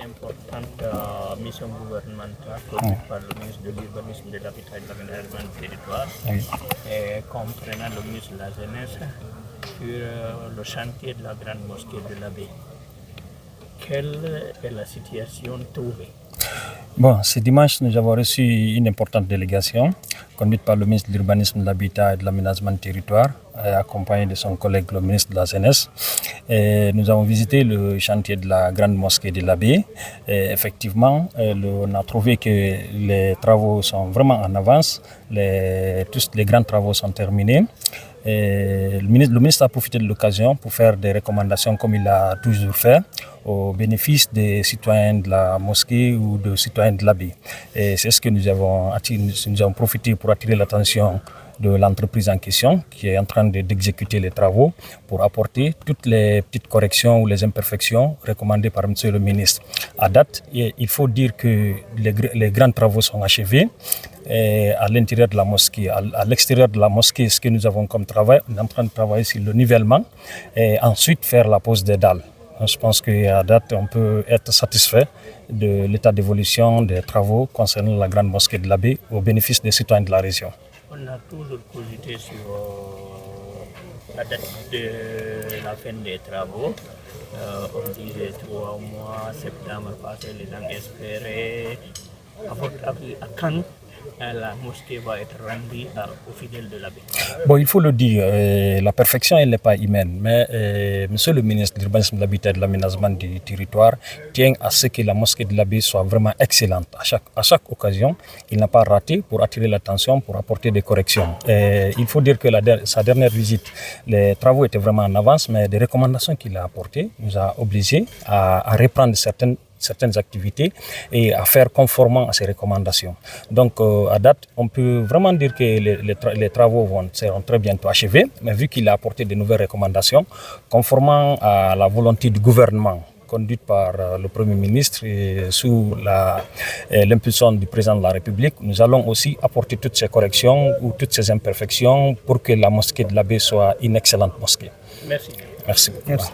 importante mission gouvernementale conduite par le ministre de l'Urbanisme, de l'Habitat et de l'Aménagement du Territoire, et comprenant le ministre de la Jeunesse sur le chantier de la grande mosquée de l'Abbé. Quelle est la situation trouvée? Bon, ce dimanche, nous avons reçu une importante délégation conduite par le ministre de l'Urbanisme, de l'Habitat et de l'Aménagement du Territoire, accompagné de son collègue le ministre de la Jeunesse. Et nous avons visité le chantier de la grande mosquée de l'Abbé. Effectivement, on a trouvé que les travaux sont vraiment en avance. Tous les grands travaux sont terminés. Et le ministre a profité de l'occasion pour faire des recommandations comme il a toujours fait au bénéfice des citoyens de la mosquée ou des citoyens de l'Abbé. Et c'est ce que nous avons profité pour attirer l'attention de l'entreprise en question qui est en train d'exécuter les travaux pour apporter toutes les petites corrections ou les imperfections recommandées par M. le ministre. À date, il faut dire que les grands travaux sont achevés. Et à l'intérieur de la mosquée, à l'extérieur de la mosquée, ce que nous avons comme travail, on est en train de travailler sur le nivellement et ensuite faire la pose des dalles. Je pense qu'à date, on peut être satisfait de l'état d'évolution des travaux concernant la grande mosquée de l'Abbé au bénéfice des citoyens de la région. On a toujours cogité sur la date de la fin des travaux. On disait 3 mois, septembre passé, les gens espéraient. À quand la mosquée va être rendue aux fidèles de l'Abbé? Bon, il faut le dire, la perfection, elle n'est pas humaine. Mais Monsieur le ministre de l'Urbanisme, de l'Habitat et de l'Aménagement du Territoire tient à ce que la mosquée de l'Abbé soit vraiment excellente. À chaque occasion, il n'a pas raté pour attirer l'attention, pour apporter des corrections. Il faut dire que sa dernière visite, les travaux étaient vraiment en avance, mais des recommandations qu'il a apportées nous a obligés à reprendre certaines activités et à faire conformément à ces recommandations. Donc à date, on peut vraiment dire que les travaux seront très bientôt achevés, mais vu qu'il a apporté de nouvelles recommandations, conformément à la volonté du gouvernement conduite par le Premier ministre et sous l'impulsion du Président de la République, nous allons aussi apporter toutes ces corrections ou toutes ces imperfections pour que la mosquée de l'Abbé soit une excellente mosquée. Merci. Merci. Merci.